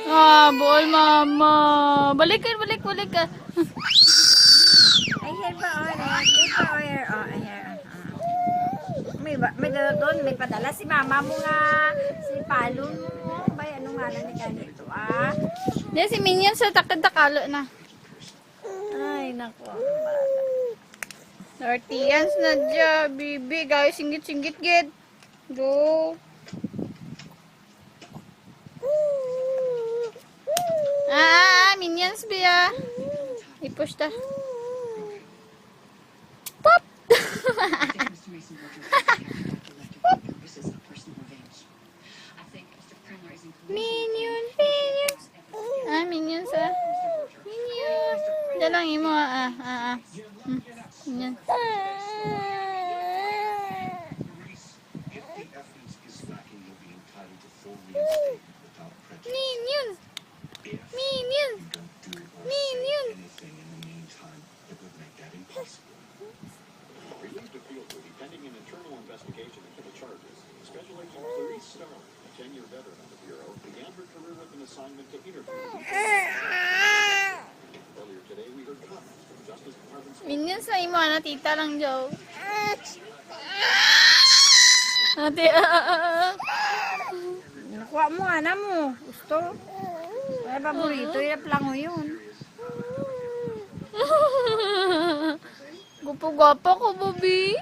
Ah, ball, mama. Balik ka, balik, balik ka. Ay, here pa, oh, here pa, oh, here, oh, here. May dala doon, may padala si mama mo nga, si Palon mo. Bay, anong ngalan ni ganito, ah? Di, si Minion sa takad-takalo na. Ay, nako. Tortillas na dyan, bibi. Guys, singgit-singgit, gid. Go. Minions, biya. I-push ta. Pop! Minion, minions. Minions, Minions. Diyan lang imo, Minions. Minions. Minion! Minion! Released a field movie pending an internal investigation into the charges. Special Agent Clarice Starling, a 10-year veteran of the Bureau, began her career with an assignment to interview. Earlier today, we heard comments from Justice Department. Minions na imo, tita lang, Joe. Ate, Nakuha mo, ana mo. Gusto? Ay, paborito. Ilap lang mo yun. Gupo-gupo ko, Bobby.